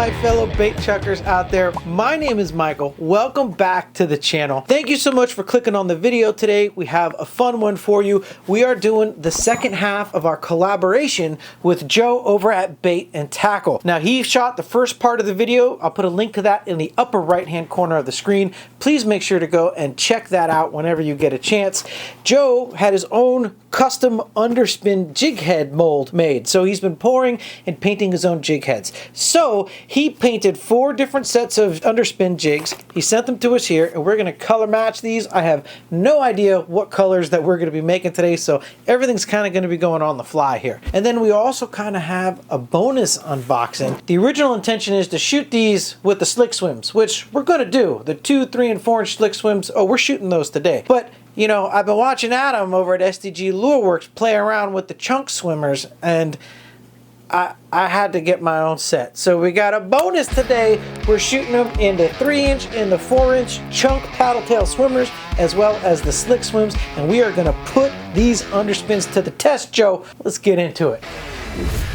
my fellow bait chuckers out there. My name is Michael. Welcome back to the channel. Thank you so much for clicking on the video today. We have a fun one for you. We are doing the second half of our collaboration with Joe over at Bait and Tackle. Now, he shot the first part of the video. I'll put a link to that in the upper right hand corner of the screen. Please make sure to go and check that out whenever you get a chance. Joe had his own custom underspin jig head mold made. So he's been pouring and painting his own jig heads. So he painted 4 different sets of underspin jigs. He sent them to us here and we're going to color match these. I have no idea what colors that we're going to be making today, so everything's kind of going to be going on the fly here. And then we also kind of have a bonus unboxing. The original intention is to shoot these with the slick swims, which we're going to do. The 2, 3, and 4 inch slick swims, oh, we're shooting those today. But you know, I've been watching Adam over at SDG Lure Works play around with the chunk swimmers, and I had to get my own set. So we got a bonus today. We're shooting them in the 3 inch and the 4 inch chunk paddle tail swimmers, as well as the slick swims, and we are gonna put these underspins to the test. Joe, let's get into it.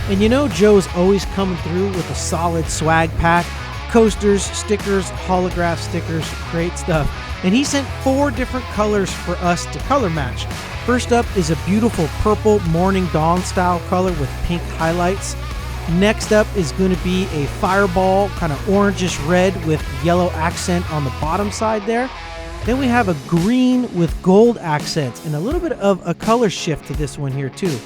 And you know, Joe's always coming through with a solid swag pack. Coasters, stickers, holograph stickers, great stuff. And he sent 4 different colors for us to color match. First up is a beautiful purple morning dawn style color with pink highlights. Next up is going to be a fireball, kind of orangish red with yellow accent on the bottom side there. Then we have a green with gold accents and a little bit of a color shift to this one here too.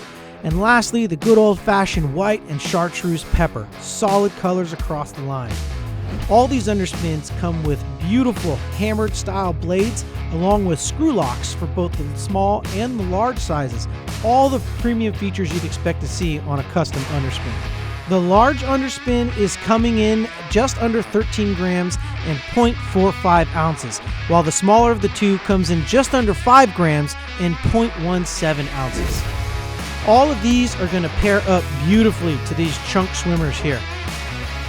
And lastly, the good old-fashioned white and chartreuse pepper. Solid colors across the line. All these underspins come with beautiful hammered style blades along with screw locks for both the small and the large sizes. All the premium features you'd expect to see on a custom underspin. The large underspin is coming in just under 13 grams and 0.45 ounces, while the smaller of the two comes in just under 5 grams and 0.17 ounces. All of these are going to pair up beautifully to these chunk swimmers here.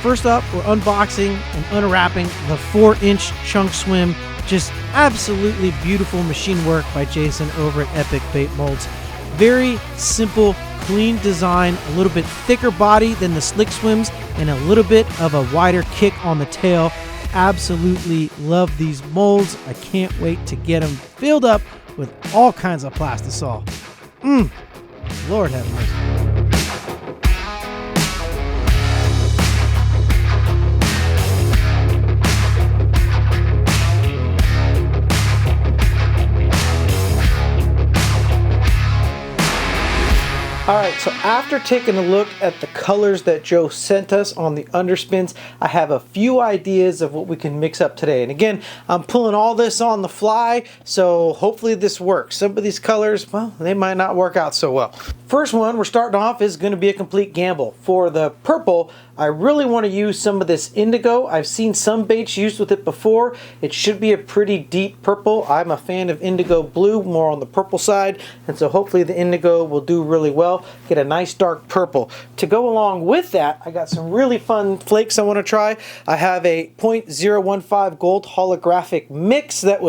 First up, we're unboxing and unwrapping the 4 inch chunk swim. Just absolutely beautiful machine work by Jason over at Epic Bait Molds. Very simple, clean design, a little bit thicker body than the slick swims, and a little bit of a wider kick on the tail. Absolutely love these molds. I can't wait to get them filled up with all kinds of plastisol. Lord have mercy. Alright, so after taking a look at the colors that Joe sent us on the underspins, I have a few ideas of what we can mix up today. And again, I'm pulling all this on the fly, so hopefully this works. Some of these colors, well, they might not work out so well. First one we're starting off is going to be a complete gamble. For the purple, I really want to use some of this indigo. I've seen some baits used with it before. It should be a pretty deep purple. I'm a fan of indigo blue, more on the purple side, and so hopefully the indigo will do really well. Get a nice dark purple. To go along with that, I got some really fun flakes I want to try. I have a 0.015 gold holographic mix that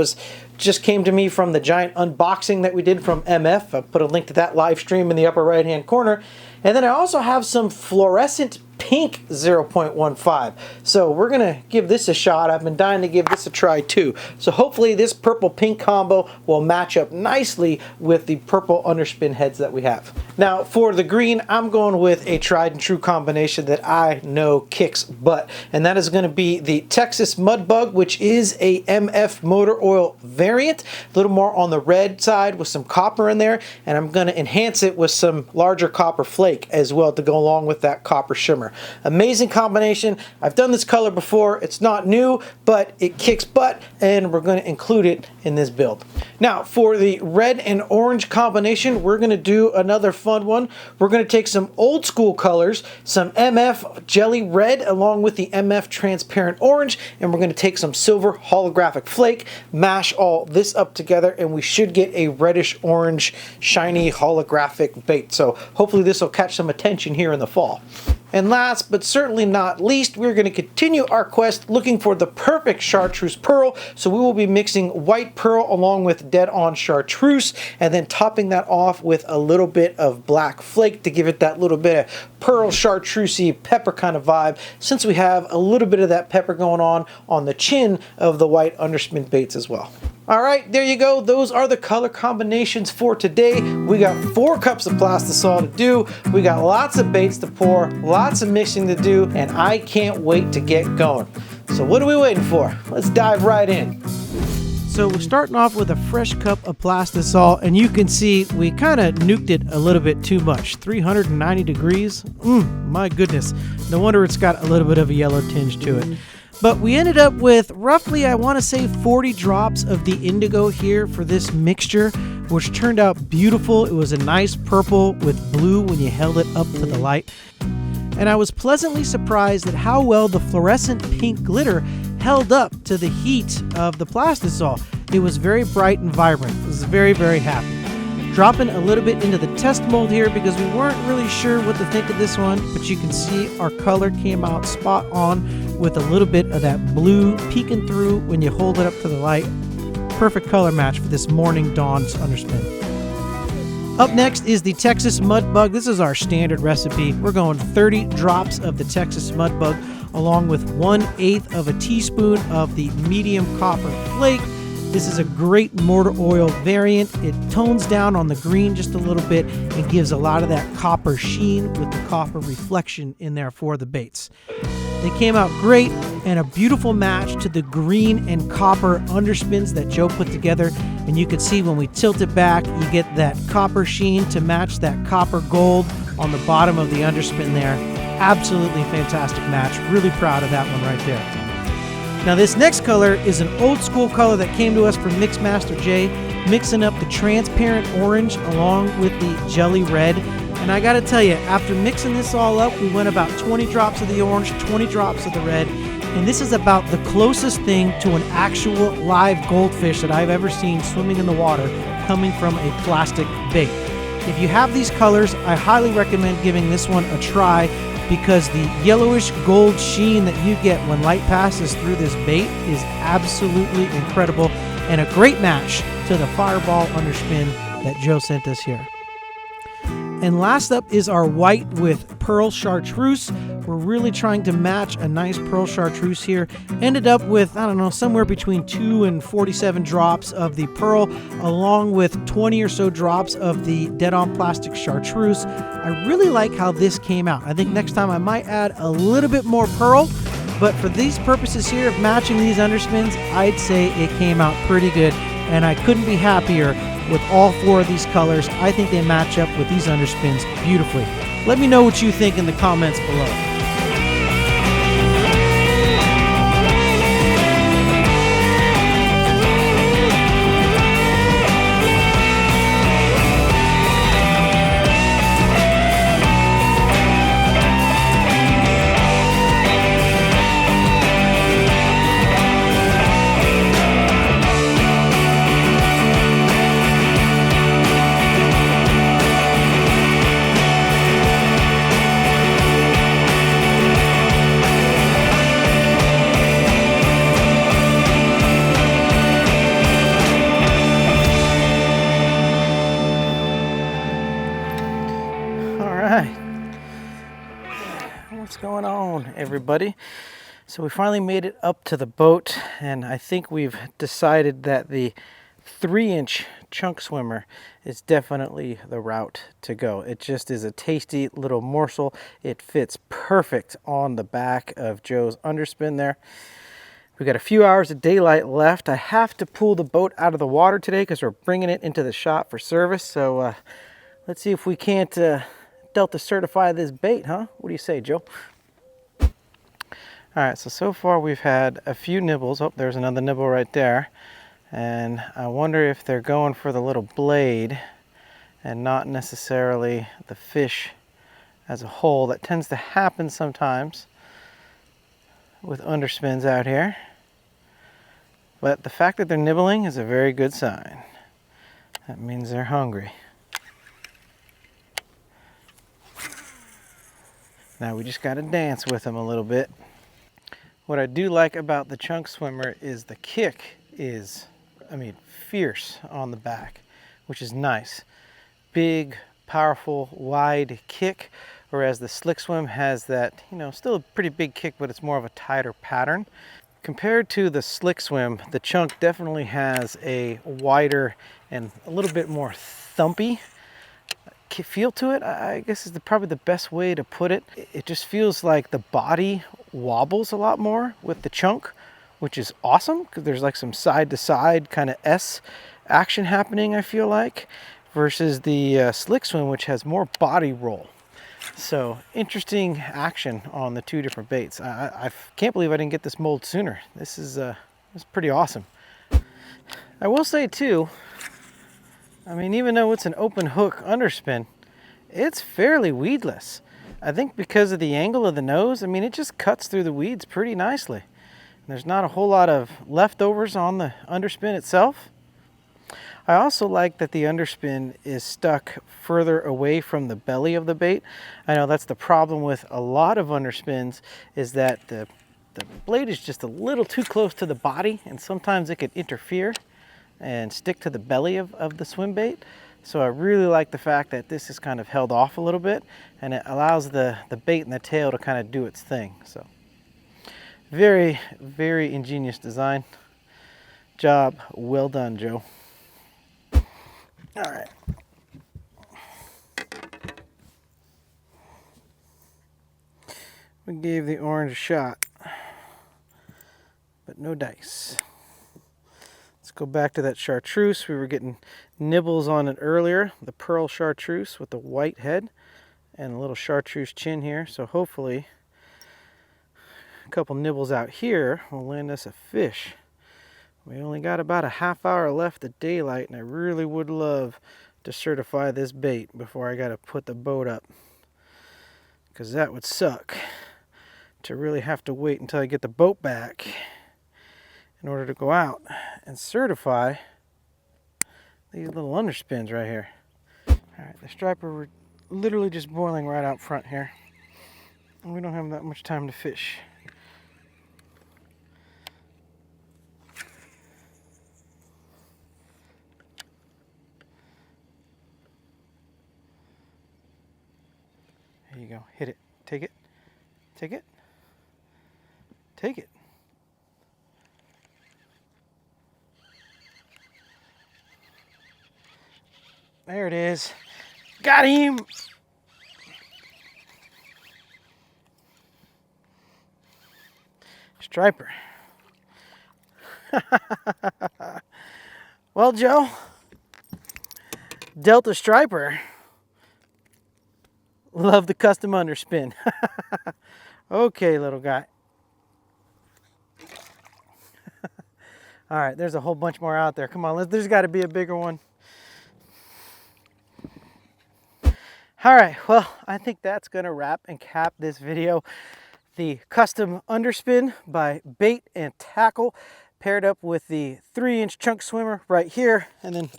just came to me from the giant unboxing that we did from MF. I'll put a link to that live stream in the upper right hand corner. And then I also have some fluorescent pink 0.15. So we're gonna give this a shot. I've been dying to give this a try too. So hopefully this purple pink combo will match up nicely with the purple underspin heads that we have. Now for the green, I'm going with a tried and true combination that I know kicks butt, and that is going to be the Texas Mudbug, which is a MF motor oil variant, a little more on the red side with some copper in there, and I'm going to enhance it with some larger copper flake as well to go along with that copper shimmer. Amazing combination. I've done this color before. It's not new, but it kicks butt, and we're going to include it in this build. Now for the red and orange combination, we're going to do another fun one. We're going to take some old school colors, some MF jelly red along with the MF transparent orange, and we're going to take some silver holographic flake, mash all this up together, and we should get a reddish orange shiny holographic bait. So hopefully this will catch some attention here in the fall. And last but certainly not least, we're going to continue our quest looking for the perfect chartreuse pearl. So we will be mixing white pearl along with dead on chartreuse and then topping that off with a little bit of black flake to give it that little bit of pearl chartreusey pepper kind of vibe, since we have a little bit of that pepper going on the chin of the white underspin baits as well. All right, there you go. Those are the color combinations for today. We got 4 cups of plastisol to do. We got lots of baits to pour, lots of mixing to do, and I can't wait to get going. So what are we waiting for? Let's dive right in. So we're starting off with a fresh cup of plastisol, and you can see we kind of nuked it a little bit too much. 390 degrees. My goodness. No wonder it's got a little bit of a yellow tinge to it. But we ended up with roughly, I want to say, 40 drops of the indigo here for this mixture, which turned out beautiful. It was a nice purple with blue when you held it up to the light. And I was pleasantly surprised at how well the fluorescent pink glitter held up to the heat of the plastisol. It was very bright and vibrant. I was very, very happy. Dropping a little bit into the test mold here because we weren't really sure what to think of this one, but you can see our color came out spot on with a little bit of that blue peeking through when you hold it up to the light. Perfect color match for this morning dawn's underspin. Up next is the Texas Mud Bug. This is our standard recipe. We're going 30 drops of the Texas Mud Bug along with 1/8 of a teaspoon of the medium copper flake. This is a great mortar oil variant. It tones down on the green just a little bit and gives a lot of that copper sheen with the copper reflection in there for the baits. They came out great and a beautiful match to the green and copper underspins that Joe put together. And you can see when we tilt it back, you get that copper sheen to match that copper gold on the bottom of the underspin there. Absolutely fantastic match. Really proud of that one right there. Now this next color is an old school color that came to us from Mixmaster Jay, mixing up the transparent orange along with the jelly red. And I gotta tell you, after mixing this all up, we went about 20 drops of the orange, 20 drops of the red, and this is about the closest thing to an actual live goldfish that I've ever seen swimming in the water coming from a plastic bait. If you have these colors, I highly recommend giving this one a try, because the yellowish gold sheen that you get when light passes through this bait is absolutely incredible and a great match to the Fireball underspin that Joe sent us here. And last up is our white with pearl chartreuse. We're really trying to match a nice pearl chartreuse here. Ended up with, I don't know, somewhere between 2 and 47 drops of the pearl, along with 20 or so drops of the dead-on plastic chartreuse. I really like how this came out. I think next time I might add a little bit more pearl, but for these purposes here of matching these underspins, I'd say it came out pretty good, and I couldn't be happier with all 4 of these colors. I think they match up with these underspins beautifully. Let me know what you think in the comments below. What's going on, everybody? So we finally made it up to the boat, and I think we've decided that the 3-inch chunk swimmer is definitely the route to go. It just is a tasty little morsel. It fits perfect on the back of Joe's underspin there. We've got a few hours of daylight left. I have to pull the boat out of the water today because we're bringing it into the shop for service. So let's see if we can't Delta Certify this bait, huh? What do you say, Joe? All right, so far we've had a few nibbles. Oh, there's another nibble right there. And I wonder if they're going for the little blade and not necessarily the fish as a whole. That tends to happen sometimes with underspins out here. But the fact that they're nibbling is a very good sign. That means they're hungry. Now we just got to dance with them a little bit. What I do like about the chunk swimmer is the kick is, I mean, fierce on the back, which is nice. Big, powerful, wide kick, whereas the slick swim has that, you know, still a pretty big kick, but it's more of a tighter pattern. Compared to the slick swim, the chunk definitely has a wider and a little bit more thumpy feel to it. I guess is probably the best way to put it. It just feels like the body wobbles a lot more with the chunk, which is awesome because there's like some side to side kind of S action happening, I feel like, versus the slick swim, which has more body roll. So interesting action on the two different baits. I can't believe I didn't get this mold sooner. This is pretty awesome. I will say too, I mean, even though it's an open hook underspin, it's fairly weedless. I think because of the angle of the nose, I mean, it just cuts through the weeds pretty nicely. There's not a whole lot of leftovers on the underspin itself. I also like that the underspin is stuck further away from the belly of the bait. I know that's the problem with a lot of underspins, is that the blade is just a little too close to the body, and sometimes it could interfere and stick to the belly of the swim bait. So I really like the fact that this is kind of held off a little bit, and it allows the bait and the tail to kind of do its thing. So very, very ingenious design. Job well done, Joe. All right. We gave the orange a shot, but no dice. Let's go back to that chartreuse. We were getting nibbles on it earlier, the pearl chartreuse with the white head and a little chartreuse chin here. So hopefully a couple nibbles out here will land us a fish. We only got about a half hour left of daylight, and I really would love to certify this bait before I got to put the boat up, because that would suck to really have to wait until I get the boat back in order to go out and certify these little underspins right here. All right, the striper, we're literally just boiling right out front here, and we don't have that much time to fish. There you go. Hit it. Take it. Take it. Take it. There it is. Got him. Striper. Well, Joe, Delta Striper. Love the custom underspin. Okay, little guy. All right, there's a whole bunch more out there. Come on, there's got to be a bigger one. All right, well, I think that's going to wrap and cap this video. The custom underspin by Bait and Tackle, paired up with the 3-inch chunk swimmer right here. And then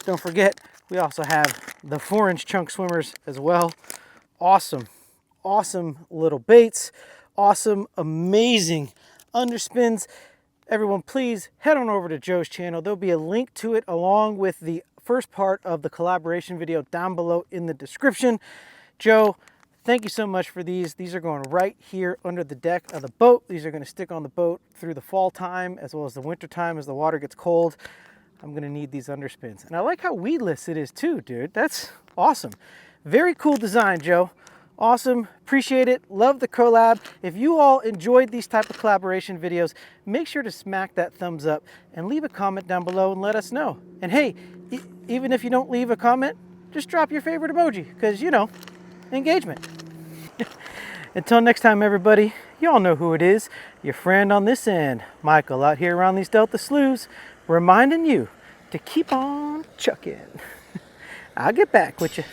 don't forget, we also have the 4-inch chunk swimmers as well. Awesome, awesome little baits. Awesome, amazing underspins. Everyone, please head on over to Joe's channel. There'll be a link to it along with the first part of the collaboration video down below in the description. Joe, thank you so much for these. These are going right here under the deck of the boat. These are going to stick on the boat through the fall time as well as the winter time as the water gets cold. I'm going to need these underspins. And I like how weedless it is too, dude. That's awesome. Very cool design, Joe. Awesome, appreciate it, love the collab. If you all enjoyed these type of collaboration videos, make sure to smack that thumbs up and leave a comment down below and let us know. And hey, even if you don't leave a comment, just drop your favorite emoji, because, you know, engagement. Until next time, everybody, y'all know who it is. Your friend on this end, Michael, out here around these Delta sloughs, reminding you to keep on chucking. I'll get back with you.